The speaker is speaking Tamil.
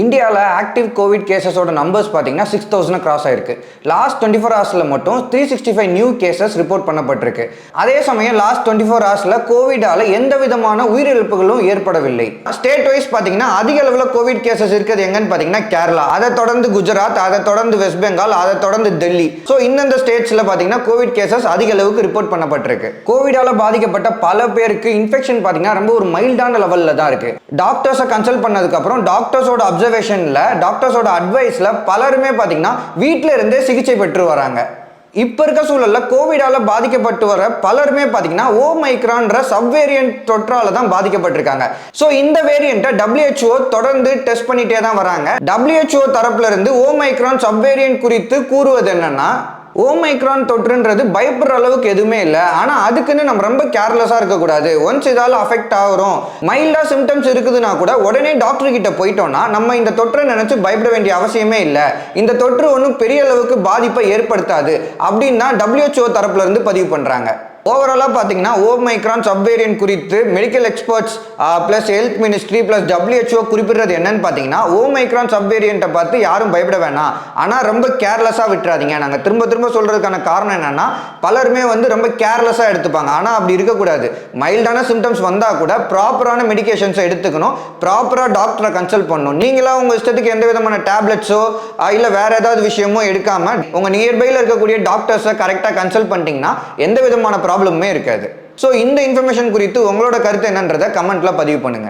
இந்தியாவில் ஆக்டிவ் கோவிட் கேசஸோட நம்பர்ஸ் பார்த்தீங்கன்னா 6,000 கிராஸ் ஆயிருக்கு. லாஸ்ட் 24 ஹவர்ஸில் மட்டும் 365 நியூ கேசஸ் ரிப்போர்ட் பண்ணப்பட்டிருக்கு. அதே சமயம் லாஸ்ட் 24 ஹவர்ஸில் கோவிடால எந்த விதமான உயிரிழப்புகளும் ஏற்படவில்லை. ஸ்டேட் வைஸ் பார்த்தீங்கன்னா அதிக அளவில் கோவிட் கேசஸ் இருக்குது எங்கன்னு பார்த்தீங்கன்னா கேரளா, அதை தொடர்ந்து குஜராத், அதை தொடர்ந்து வெஸ்ட் பெங்கால், அதை தொடர்ந்து டெல்லி. ஸோ இந்தந்த ஸ்டேட்ஸில் பார்த்தீங்கன்னா கோவிட் கேசஸ் அதிக அளவுக்கு ரிப்போர்ட் பண்ணப்பட்டிருக்கு. கோவிடால பாதிக்கப்பட்ட பல பேருக்கு இன்ஃபெக்ஷன் பார்த்தீங்கன்னா ரொம்ப ஒரு மைல்டான லெவலில் தான் இருக்கு. டாக்டர்ஸை கன்சல்ட் பண்ணதுக்கப்புறம் டாக்டர்ஸோட அப்சர்வேஷன்ல டாக்டர்ஸோட அட்வைஸ்ல பலருமே பாத்தீங்கன்னா வீட்ல இருந்தே சிகிச்சை பெற்று வராங்க. இப்ப இருக்க சூழல்ல கோவிடால பாதிக்கப்பட்டு வர பலருமே பாத்தீங்கன்னா ஓமைக்ரான்ற சப்வேரியன்ட் தொற்றால தான் பாதிக்கப்பட்டிருக்காங்க. சோ இந்த வேரியண்ட்டை WHO தொடர்ந்து டெஸ்ட் பண்ணிட்டே தான் வராங்க. WHO தரப்புல இருந்து ஓமைக்ரான் சப்வேரியன்ட் குறித்து கூறுவது என்னன்னா, ஓமைக்ரான் தொற்றுன்றது பயப்படுற அளவுக்கு எதுவுமே இல்லை. ஆனால் அதுக்குன்னு நம்ம ரொம்ப கேர்லெஸ்ஸாக இருக்கக்கூடாது. ஒன்ஸ் இதால் அஃபெக்ட் ஆகிறோம், மைல்டாக சிம்டம்ஸ் இருக்குதுன்னா கூட உடனே டாக்டர் கிட்ட போயிட்டோம்னா நம்ம இந்த தொற்றை நினைச்சு பயப்பட வேண்டிய அவசியமே இல்லை. இந்த தொற்று ஒன்றும் பெரிய அளவுக்கு பாதிப்பை ஏற்படுத்தாது அப்படின்னு தான் WHO தரப்புல இருந்து பதிவு பண்ணுறாங்க. ஓவராலாக பார்த்தீங்கன்னா ஓமைக்ரான் சப்வேரியன்ட் குறித்து medical experts plus health ministry plus WHO குறிப்பிடுறது என்னன்னு பார்த்தீங்கன்னா, ஓமைக்ரான் சப்வேரியண்ட்டை பார்த்து யாரும் பயப்பட வேணாம், ஆனால் ரொம்ப கேர்லெஸ்ஸாக விட்டுறாதீங்க. நாங்கள் திரும்ப திரும்ப சொல்கிறதுக்கான காரணம் என்னன்னா, பலருமே ரொம்ப கேர்லெஸ்ஸாக எடுத்துப்பாங்க. ஆனால் அப்படி இருக்கக்கூடாது. மைல்டான சிம்டம்ஸ் வந்தால் கூட ப்ராப்பரான மெடிகேஷன்ஸை எடுத்துக்கணும், ப்ராப்பராக டாக்டரை கன்சல்ட் பண்ணணும். நீங்களாம் உங்கள் இஷ்டத்துக்கு எந்த விதமான டேப்லெட்ஸோ இல்லை வேற ஏதாவது விஷயமோ எடுக்காமல் உங்கள் நியர்பையில் இருக்கக்கூடிய டாக்டர்ஸை கரெக்டாக கன்சல்ட் பண்ணிட்டீங்கன்னா எந்த விதமான ப்ராப்ளமே இருக்காது. ஸோ இந்த இன்ஃபர்மேஷன் குறித்து உங்களோட கருத்து என்னன்றதை கமெண்ட்ல பதிவு பண்ணுங்க.